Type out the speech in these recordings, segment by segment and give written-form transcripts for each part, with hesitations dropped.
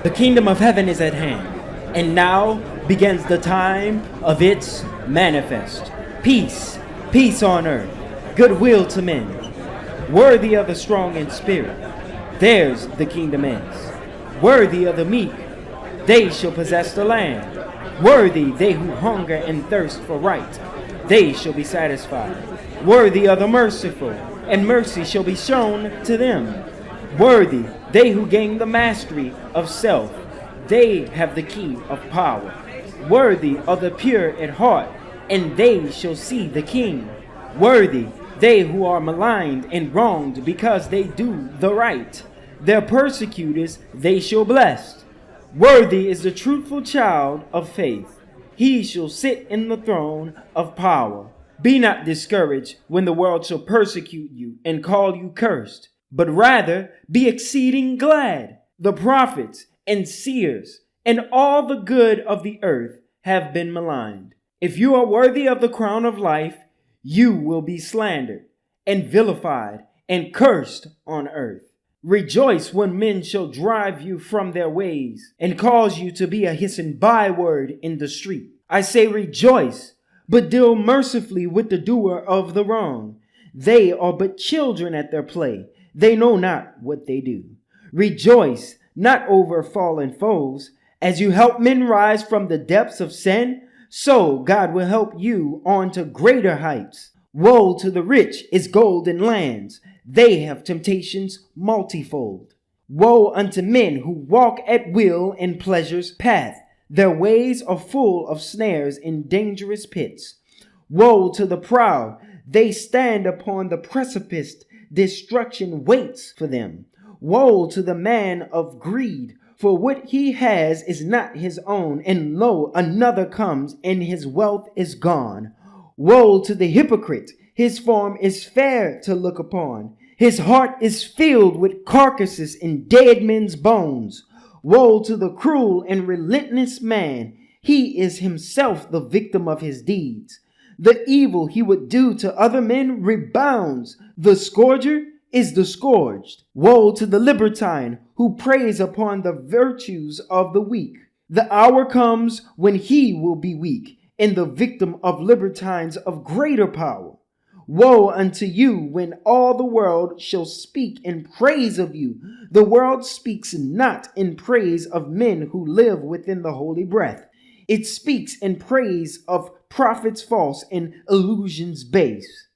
The kingdom of heaven is at hand, and now begins the time of its manifest. Peace, peace on earth, goodwill to men. Worthy of the strong in spirit, theirs the kingdom is. Worthy of the meek, they shall possess the land. Worthy they who hunger and thirst for right, they shall be satisfied. Worthy are the merciful, and mercy shall be shown to them. Worthy they who gain the mastery of self, they have the key of power. Worthy are the pure at heart, and they shall see the King. Worthy they who are maligned and wronged because they do the right. Their persecutors they shall bless. Worthy is the truthful child of faith. He shall sit in the throne of power. Be not discouraged when the world shall persecute you and call you cursed, but rather be exceeding glad. The prophets and seers and all the good of the earth have been maligned. If you are worthy of the crown of life, you will be slandered and vilified and cursed on earth. Rejoice when men shall drive you from their ways and cause you to be a hissing byword in the street. I say rejoice, but deal mercifully with the doer of the wrong. They are but children at their play. They know not what they do. Rejoice not over fallen foes. As you help men rise from the depths of sin, so God will help you on to greater heights. Woe to the rich is gold and lands. They have temptations multifold. Woe unto men who walk at will in pleasure's path. Their ways are full of snares in dangerous pits. Woe to the proud. They stand upon the precipice. Destruction waits for them. Woe to the man of greed, for what he has is not his own, and lo, another comes, and his wealth is gone. Woe to the hypocrite, his form is fair to look upon. His heart is filled with carcasses and dead men's bones. Woe to the cruel and relentless man, he is himself the victim of his deeds. The evil he would do to other men rebounds. The scourger is the scourged. Woe to the libertine who preys upon the virtues of the weak. The hour comes when he will be weak, and the victim of libertines of greater power. Woe unto you when all the world shall speak in praise of you. The world speaks not in praise of men who live within the holy breath. It speaks in praise of prophets false and illusions base.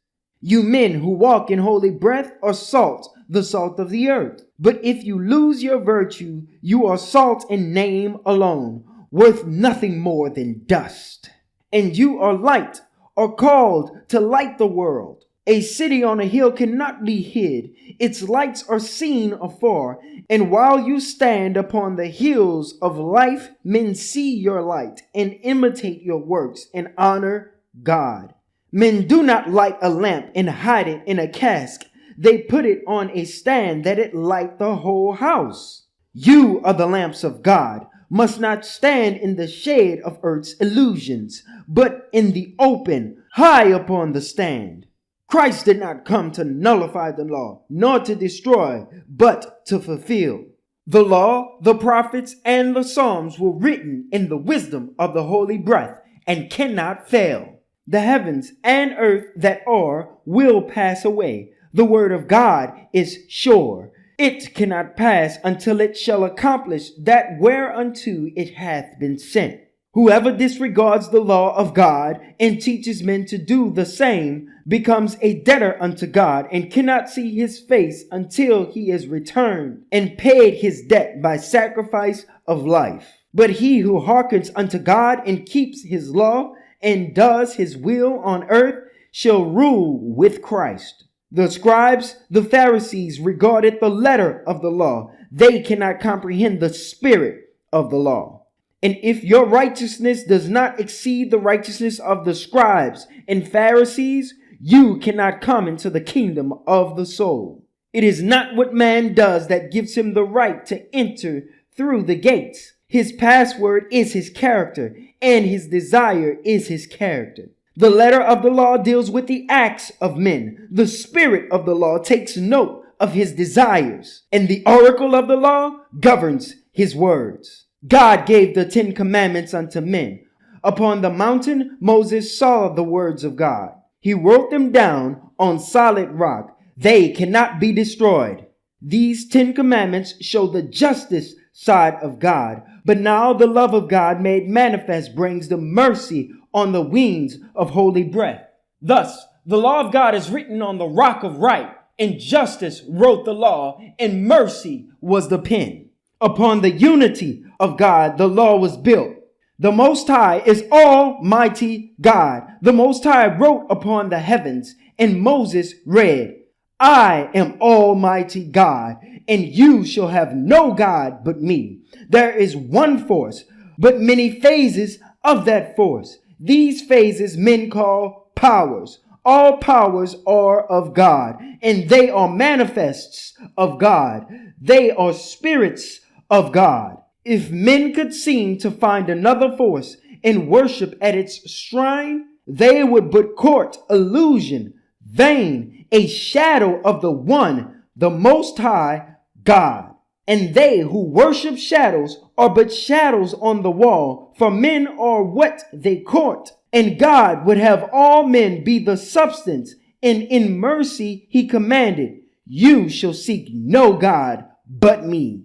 You men who walk in holy breath are salt, the salt of the earth. But if you lose your virtue, you are salt in name alone, worth nothing more than dust. And you are light, are called to light the world. A city on a hill cannot be hid. Its lights are seen afar. And while you stand upon the hills of life, men see your light and imitate your works and honor God. Men do not light a lamp and hide it in a cask. They put it on a stand that it light the whole house. You are the lamps of God, must not stand in the shade of earth's illusions, but in the open, high upon the stand. Christ did not come to nullify the law, nor to destroy, but to fulfill. The law, the prophets, and the Psalms were written in the wisdom of the holy breath and cannot fail. The heavens and earth that are will pass away. The word of God is sure. It cannot pass until it shall accomplish that whereunto it hath been sent. Whoever disregards the law of God and teaches men to do the same becomes a debtor unto God and cannot see his face until he is returned and paid his debt by sacrifice of life. But he who hearkens unto God and keeps his law and does his will on earth shall rule with Christ. The scribes, the Pharisees regarded the letter of the law. They cannot comprehend the spirit of the law. And if your righteousness does not exceed the righteousness of the scribes and Pharisees, you cannot come into the kingdom of the soul. It is not what man does that gives him the right to enter through the gates. His password is his character, and his desire is his character. The letter of the law deals with the acts of men. The spirit of the law takes note of his desires, and the oracle of the law governs his words. God gave the 10 commandments unto men. Upon the mountain, Moses saw the words of God. He wrote them down on solid rock. They cannot be destroyed. These 10 commandments show the justice side of God. But now the love of God made manifest brings the mercy on the wings of holy breath. Thus, the law of God is written on the rock of right, and justice wrote the law, and mercy was the pen. Upon the unity of God, the law was built. The Most High is Almighty God. The Most High wrote upon the heavens, and Moses read, I am Almighty God, and you shall have no God but me. There is one force, but many phases of that force. These phases men call powers. All powers are of God, and they are manifests of God. They are spirits of God. If men could seem to find another force and worship at its shrine, they would but court illusion, vain, a shadow of the one, the Most High God. And they who worship shadows are but shadows on the wall, for men are what they court. And God would have all men be the substance, and in mercy he commanded, you shall seek no God but me.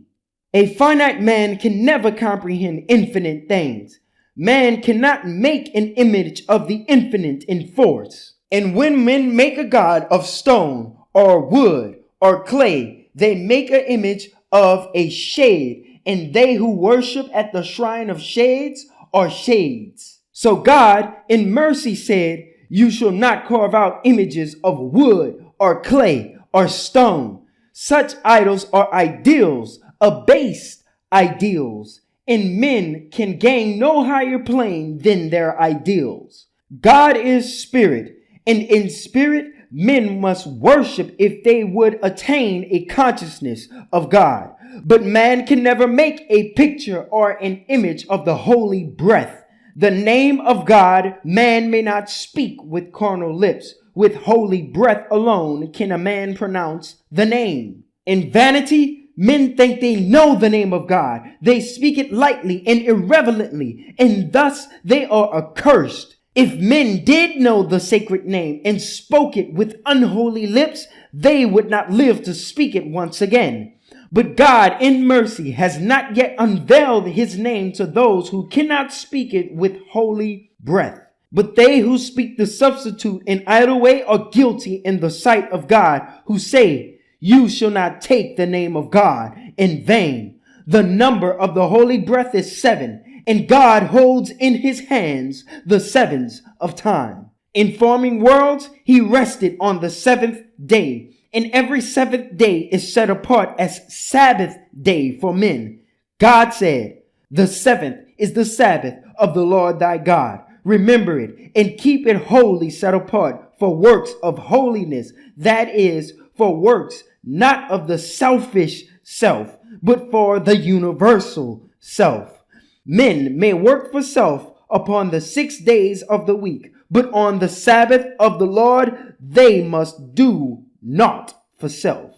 A finite man can never comprehend infinite things. Man cannot make an image of the infinite in force. And when men make a god of stone or wood or clay, they make an image of a shade, and they who worship at the shrine of shades are shades. So God in mercy said, you shall not carve out images of wood or clay or stone. Such idols are ideals, abased ideals, and men can gain no higher plane than their ideals. God is spirit, and in spirit men must worship if they would attain a consciousness of God. But man can never make a picture or an image of the holy breath. The name of God man may not speak with carnal lips. With holy breath alone can a man pronounce the name. In vanity, men think they know the name of God. They speak it lightly and irreverently, and thus they are accursed. If men did know the sacred name and spoke it with unholy lips, they would not live to speak it once again. But God in mercy has not yet unveiled his name to those who cannot speak it with holy breath. But they who speak the substitute in idle way are guilty in the sight of God, who say, you shall not take the name of God in vain. The number of the holy breath is 7, and God holds in his hands the sevens of time. In forming worlds, he rested on the 7th day. And every 7th day is set apart as Sabbath day for men. God said, the 7th is the Sabbath of the Lord thy God. Remember it and keep it wholly set apart for works of holiness. That is, for works not of the selfish self, but for the universal self. Men may work for self upon the 6 days of the week, but on the Sabbath of the Lord they must do not for self.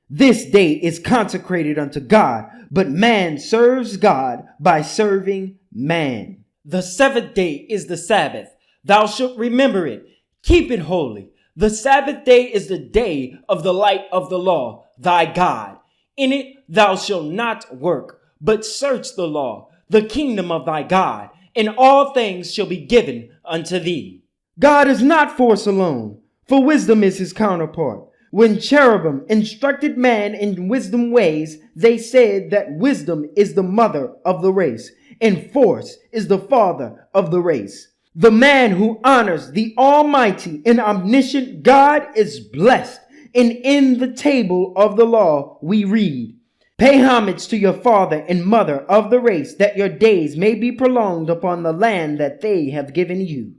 This day is consecrated unto God, but man serves God by serving man. The 7th day is the Sabbath. Thou shalt remember it. Keep it holy. The Sabbath day is the day of the light of the law, thy God. In it thou shalt not work, but search the law, the kingdom of thy God, and all things shall be given unto thee. God is not force alone, for wisdom is his counterpart. When cherubim instructed man in wisdom ways, they said that wisdom is the mother of the race, and force is the father of the race. The man who honors the almighty and omniscient God is blessed. And in the table of the law we read, pay homage to your father and mother of the race, that your days may be prolonged upon the land that they have given you.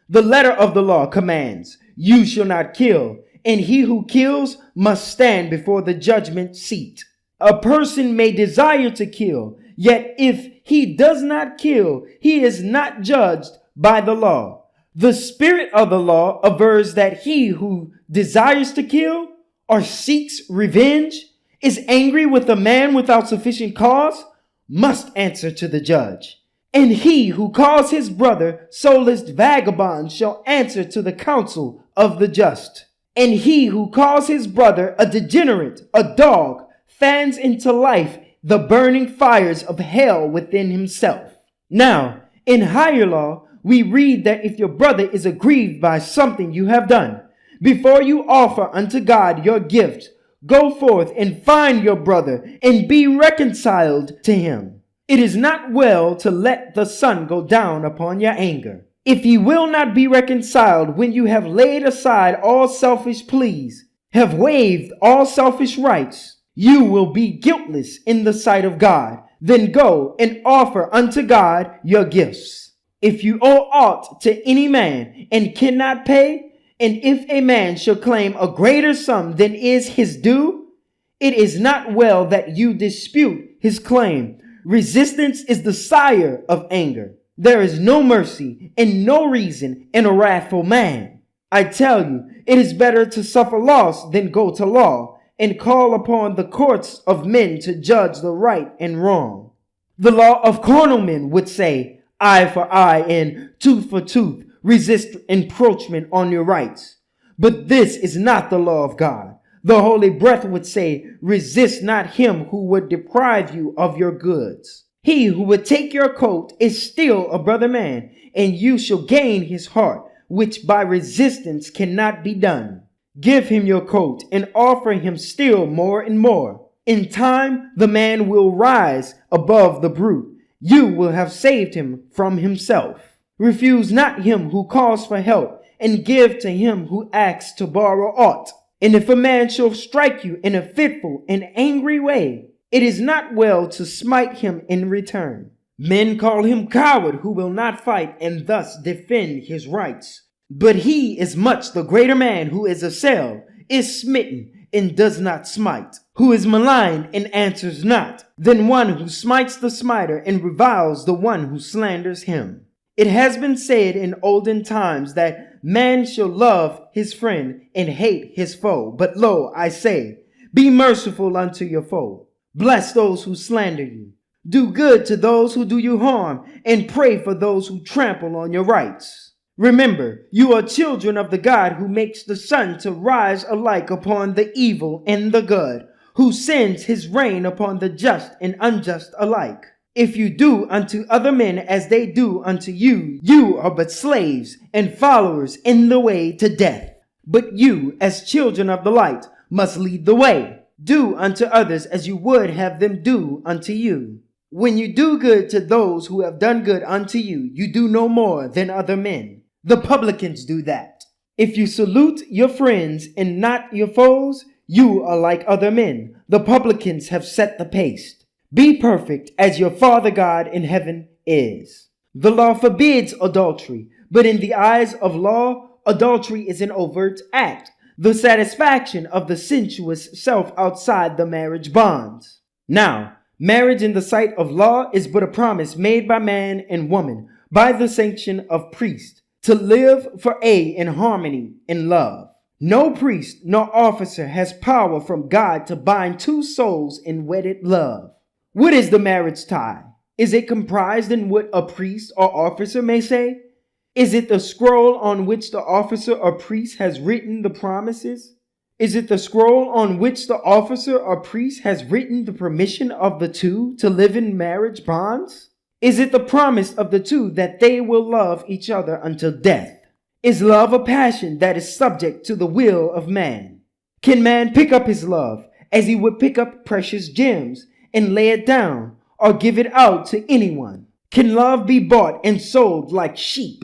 The letter of the law commands, you shall not kill, and he who kills must stand before the judgment seat. A person may desire to kill, yet if he does not kill, he is not judged by the law. The spirit of the law avers that he who desires to kill or seeks revenge is angry with a man without sufficient cause. must answer to the judge. And he who calls his brother soulless vagabond shall answer to the counsel of the just. And he who calls his brother a degenerate, a dog, fans into life the burning fires of hell within himself. Now, in higher law, we read that if your brother is aggrieved by something you have done, before you offer unto God your gift, go forth and find your brother and be reconciled to him. It is not well to let the sun go down upon your anger. If ye will not be reconciled when you have laid aside all selfish pleas, have waived all selfish rights, you will be guiltless in the sight of God. Then go and offer unto God your gifts. If you owe aught to any man and cannot pay, and if a man shall claim a greater sum than is his due, it is not well that you dispute his claim. Resistance is the sire of anger. There is no mercy and no reason in a wrathful man. I tell you, it is better to suffer loss than go to law and call upon the courts of men to judge the right and wrong. The law of carnal men would say, eye for eye and tooth for tooth. Resist encroachment on your rights. But this is not the law of God. The Holy Breath would say, resist not him who would deprive you of your goods. He who would take your coat is still a brother man, and you shall gain his heart, which by resistance cannot be done. Give him your coat and offer him still more and more. In time, the man will rise above the brute. You will have saved him from himself. Refuse not him who calls for help, and give to him who asks to borrow aught. And if a man shall strike you in a fitful and angry way, it is not well to smite him in return. Men call him coward who will not fight and thus defend his rights. But he is much the greater man who is assailed, is smitten, and does not smite, who is maligned and answers not, than one who smites the smiter and reviles the one who slanders him. It has been said in olden times that man shall love his friend and hate his foe. But lo, I say, be merciful unto your foe. Bless those who slander you. Do good to those who do you harm, and pray for those who trample on your rights. Remember, you are children of the God who makes the sun to rise alike upon the evil and the good, who sends his rain upon the just and unjust alike. If you do unto other men as they do unto you, you are but slaves and followers in the way to death. But you, as children of the light, must lead the way. Do unto others as you would have them do unto you. When you do good to those who have done good unto you, you do no more than other men. The publicans do that. If you salute your friends and not your foes, you are like other men. The publicans have set the pace. Be perfect as your Father God in heaven is. The law forbids adultery, but in the eyes of law, adultery is an overt act, the satisfaction of the sensuous self outside the marriage bonds. Now, marriage in the sight of law is but a promise made by man and woman by the sanction of priest to live for in harmony in love. No priest nor officer has power from God to bind two souls in wedded love. What is the marriage tie? Is it comprised in what a priest or officer may say? Is it the scroll on which the officer or priest has written the promises? Is it the scroll on which the officer or priest has written the permission of the two to live in marriage bonds? Is it the promise of the two that they will love each other until death? Is love a passion that is subject to the will of man? Can man pick up his love as he would pick up precious gems and lay it down or give it out to anyone? Can love be bought and sold like sheep?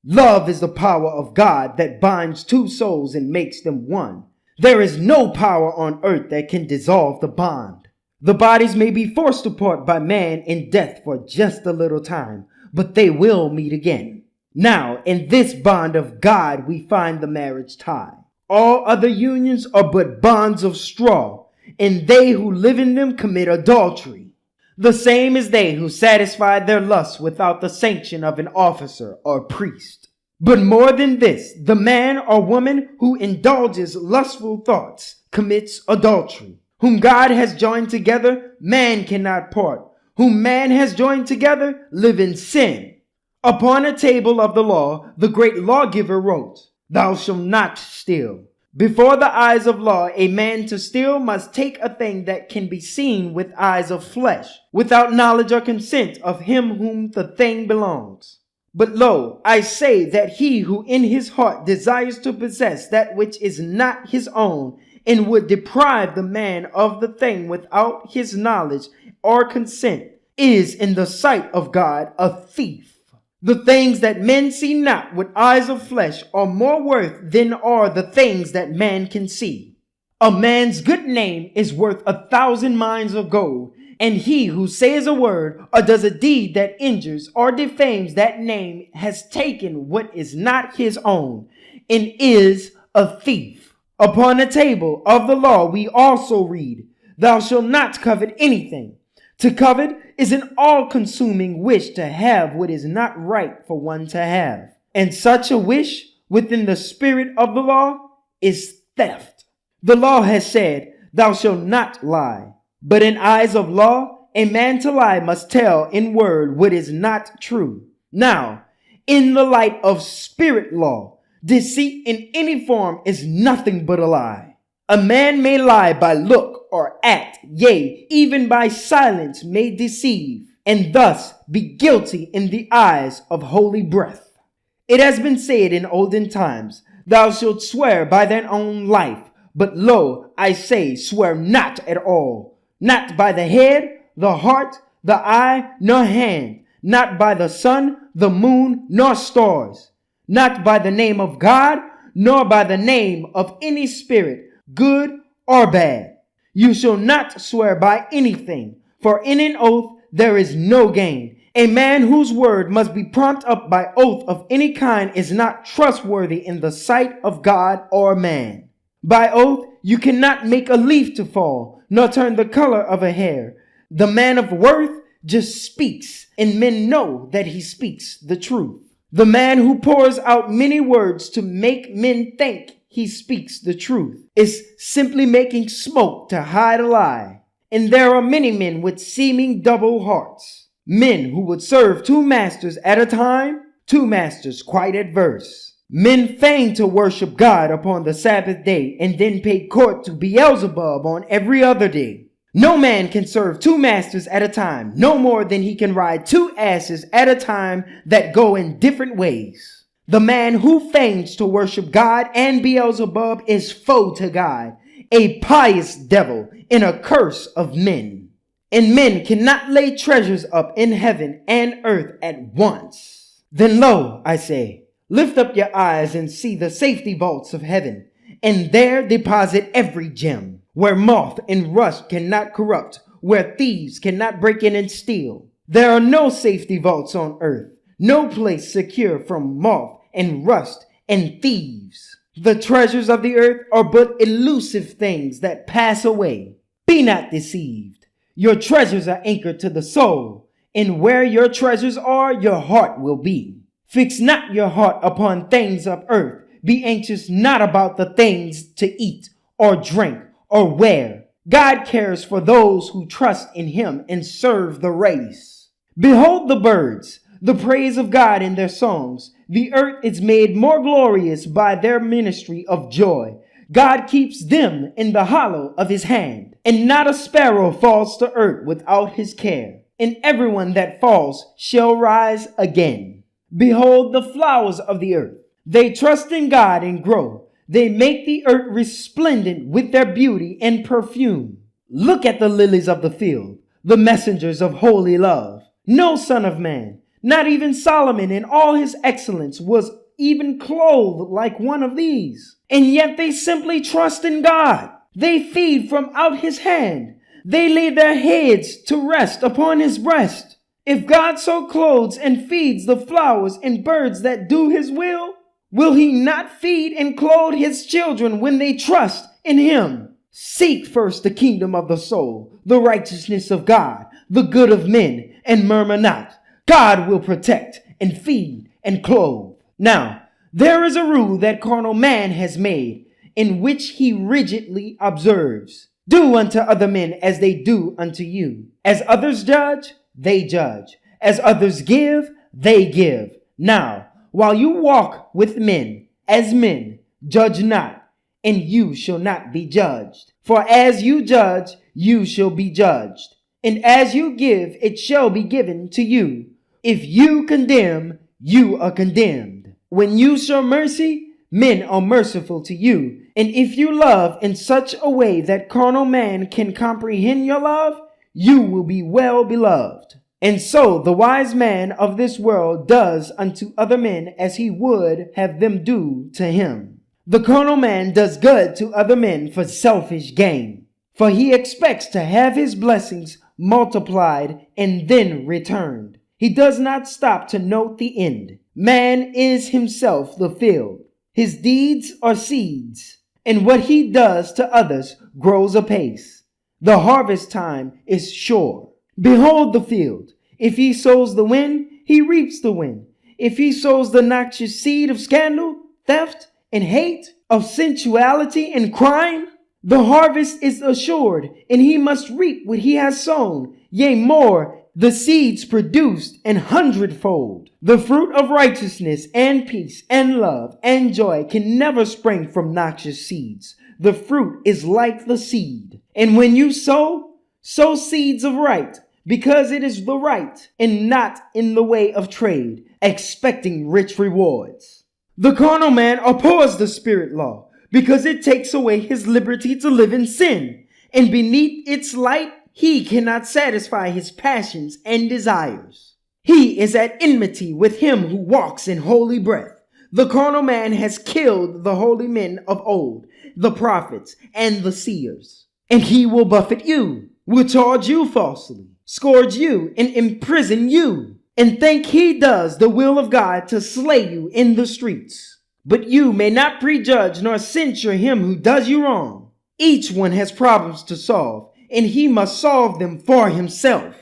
Love is the power of God that binds two souls and makes them one. There is no power on earth that can dissolve the bond. The bodies may be forced apart by man in death for just a little time, but they will meet again. Now, in this bond of God, we find the marriage tie. All other unions are but bonds of straw, and they who live in them commit adultery. The same as they who satisfy their lusts without the sanction of an officer or priest. But more than this, the man or woman who indulges lustful thoughts commits adultery. Whom God has joined together, man cannot part. whom man has joined together, live in sin. Upon a table of the law, the great lawgiver wrote, Thou shalt not steal. Before the eyes of law, a man to steal must take a thing that can be seen with eyes of flesh, without knowledge or consent of him whom the thing belongs. But lo, I say that he who in his heart desires to possess that which is not his own, and would deprive the man of the thing without his knowledge or consent, is in the sight of God a thief. The things that men see not with eyes of flesh are more worth than are the things that man can see. A man's good name is worth 1,000 mines of gold, and he who says a word or does a deed that injures or defames that name has taken what is not his own, and is a thief. Upon a table of the law we also read, Thou shalt not covet anything. To covet is an all-consuming wish to have what is not right for one to have. And such a wish within the spirit of the law is theft. The law has said, Thou shalt not lie. But in eyes of law, a man to lie must tell in word what is not true. Now, in the light of spirit law, deceit in any form is nothing but a lie. A man may lie by look or act, yea, even by silence may deceive, and thus be guilty in the eyes of holy breath. It has been said in olden times, Thou shalt swear by thine own life, but lo, I say, swear not at all, not by the head, the heart, the eye, nor hand, not by the sun, the moon, nor stars, not by the name of God, nor by the name of any spirit, good or bad. You shall not swear by anything, for in an oath there is no gain. A man whose word must be propped up by oath of any kind is not trustworthy in the sight of God or man. By oath you cannot make a leaf to fall, nor turn the color of a hair. The man of worth just speaks, and men know that he speaks the truth. The man who pours out many words to make men think he speaks the truth is simply making smoke to hide a lie. And there are many men with seeming double hearts, men who would serve two masters at a time, two masters quite adverse. Men feign to worship God upon the Sabbath day and then pay court to Beelzebub on every other day. No man can serve two masters at a time, no more than he can ride two asses at a time that go in different ways. The man who feigns to worship God and Beelzebub is foe to God, a pious devil, and a curse of men. And men cannot lay treasures up in heaven and earth at once. Then lo, I say, lift up your eyes and see the safety vaults of heaven, and there deposit every gem, where moth and rust cannot corrupt, where thieves cannot break in and steal. There are no safety vaults on earth, no place secure from moth and rust and thieves. The treasures of the earth are but elusive things that pass away. Be not deceived. Your treasures are anchored to the soul, and where your treasures are, your heart will be. Fix not your heart upon things of earth. Be anxious not about the things to eat or drink or wear. God cares for those who trust in him and serve the race. Behold the birds, the praise of God in their songs. The earth is made more glorious by their ministry of joy. God keeps them in the hollow of his hand, and not a sparrow falls to earth without his care. And everyone that falls shall rise again. Behold the flowers of the earth. They trust in God and grow. They make the earth resplendent with their beauty and perfume. Look at the lilies of the field, the messengers of holy love. No son of man, not even Solomon in all his excellence, was even clothed like one of these. And yet they simply trust in God. They feed from out his hand. They lay their heads to rest upon his breast. If God so clothes and feeds the flowers and birds that do his will he not feed and clothe his children when they trust in him? Seek first the kingdom of the soul, the righteousness of God, the good of men, and murmur not. God will protect and feed and clothe. Now, there is a rule that carnal man has made, in which he rigidly observes. Do unto other men as they do unto you. As others judge, they judge. As others give, they give. Now, while you walk with men, as men, judge not, and you shall not be judged. For as you judge, you shall be judged. And as you give, it shall be given to you. If you condemn, you are condemned. When you show mercy, men are merciful to you. And if you love in such a way that carnal man can comprehend your love, you will be well beloved. And so the wise man of this world does unto other men as he would have them do to him. The carnal man does good to other men for selfish gain, for he expects to have his blessings multiplied and then returned. He does not stop to note the end. Man is himself the field. His deeds are seeds, and what he does to others grows apace. The harvest time is sure. Behold the field. If he sows the wind, he reaps the wind. If he sows the noxious seed of scandal, theft, and hate, of sensuality and crime, the harvest is assured, and he must reap what he has sown. Yea, more, the seeds produced an hundredfold. The fruit of righteousness and peace and love and joy can never spring from noxious seeds. The fruit is like the seed. And when you sow seeds of right, because it is the right, and not in the way of trade, expecting rich rewards. The carnal man abhors the spirit law, because it takes away his liberty to live in sin, and beneath its light he cannot satisfy his passions and desires. He is at enmity with him who walks in holy breath. The carnal man has killed the holy men of old, the prophets and the seers. And he will buffet you, will charge you falsely, scourge you, and imprison you, and think he does the will of God to slay you in the streets. But you may not prejudge nor censure him who does you wrong. Each one has problems to solve, and he must solve them for himself.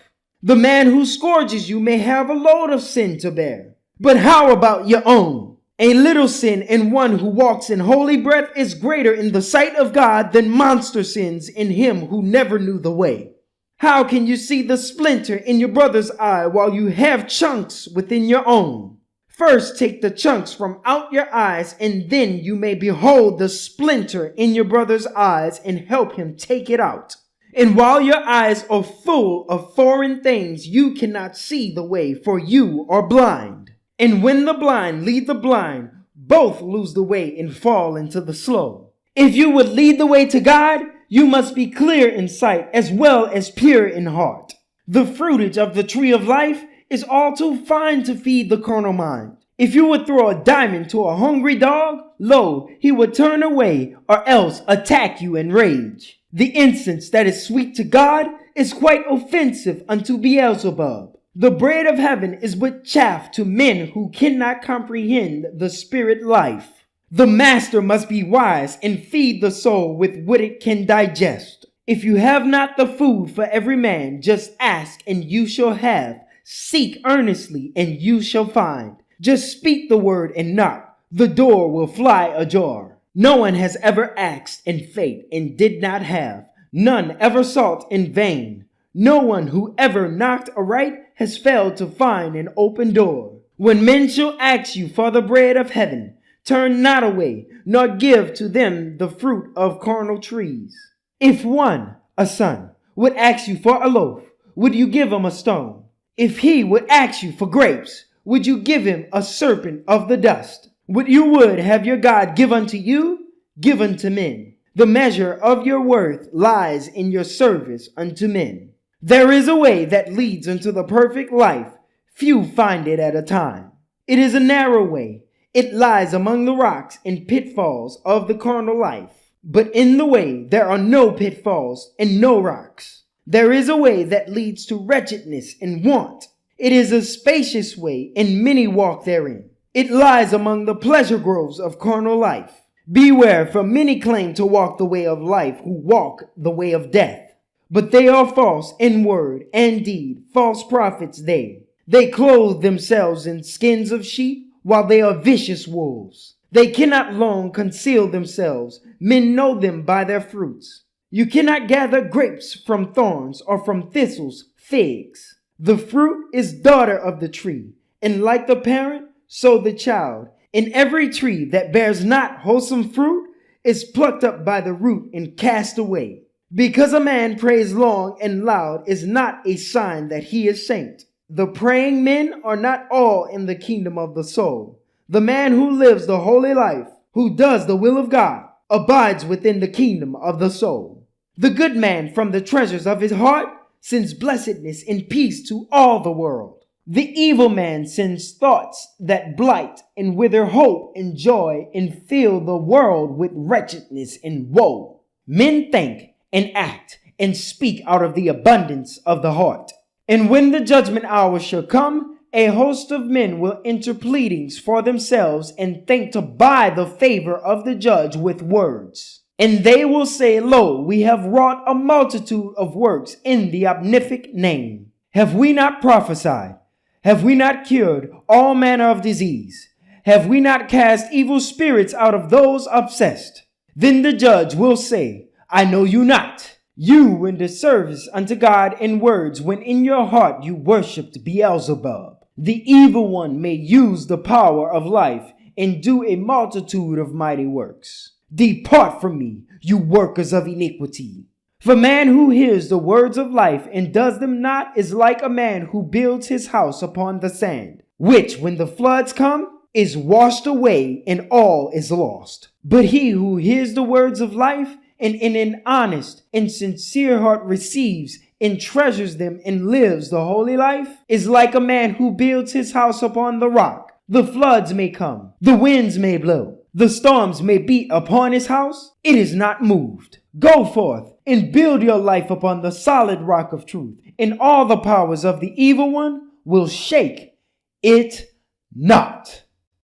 The man who scourges you may have a load of sin to bear, but how about your own? A little sin in one who walks in holy breath is greater in the sight of God than monster sins in him who never knew the way. How can you see the splinter in your brother's eye while you have chunks within your own? First take the chunks from out your eyes, and then you may behold the splinter in your brother's eyes and help him take it out. And while your eyes are full of foreign things, you cannot see the way, for you are blind. And when the blind lead the blind, both lose the way and fall into the slough. If you would lead the way to God, you must be clear in sight as well as pure in heart. The fruitage of the tree of life is all too fine to feed the carnal mind. If you would throw a diamond to a hungry dog, lo, he would turn away or else attack you in rage. The incense that is sweet to God is quite offensive unto Beelzebub. The bread of heaven is but chaff to men who cannot comprehend the spirit life. The master must be wise and feed the soul with what it can digest. If you have not the food for every man, just ask and you shall have. Seek earnestly and you shall find. Just speak the word and knock. The door will fly ajar. No one has ever asked in faith and did not have. None ever sought in vain. No one who ever knocked aright has failed to find an open door. When men shall ask you for the bread of heaven, turn not away, nor give to them the fruit of carnal trees. If one, a son, would ask you for a loaf, would you give him a stone? If he would ask you for grapes, would you give him a serpent of the dust? What you would have your God give unto you, give unto men. The measure of your worth lies in your service unto men. There is a way that leads unto the perfect life. Few find it at a time. It is a narrow way. It lies among the rocks and pitfalls of the carnal life. But in the way there are no pitfalls and no rocks. There is a way that leads to wretchedness and want. It is a spacious way, and many walk therein. It lies among the pleasure groves of carnal life. Beware, for many claim to walk the way of life who walk the way of death. But they are false in word and deed, false prophets they. They clothe themselves in skins of sheep, while they are vicious wolves. They cannot long conceal themselves. Men know them by their fruits. You cannot gather grapes from thorns or from thistles figs. The fruit is daughter of the tree, and like the parent, so the child. And every tree that bears not wholesome fruit is plucked up by the root and cast away. Because a man prays long and loud is not a sign that he is saint. The praying men are not all in the kingdom of the soul. The man who lives the holy life, who does the will of God, abides within the kingdom of the soul. The good man from the treasures of his heart sends blessedness and peace to all the world. The evil man sends thoughts that blight and wither hope and joy and fill the world with wretchedness and woe. Men think and act and speak out of the abundance of the heart. And when the judgment hour shall come, a host of men will enter pleadings for themselves and think to buy the favor of the judge with words. And they will say, Lo, we have wrought a multitude of works in the omnific name. Have we not prophesied? Have we not cured all manner of disease? Have we not cast evil spirits out of those obsessed? Then the judge will say, I know you not. You render service unto God in words when in your heart you worshipped Beelzebub. The evil one may use the power of life and do a multitude of mighty works. Depart from me, you workers of iniquity. For man who hears the words of life and does them not is like a man who builds his house upon the sand, which when the floods come is washed away and all is lost. But he who hears the words of life and in an honest and sincere heart receives and treasures them and lives the holy life is like a man who builds his house upon the rock. The floods may come, the winds may blow, the storms may beat upon his house. It is not moved. Go forth and build your life upon the solid rock of truth, and all the powers of the evil one will shake it not.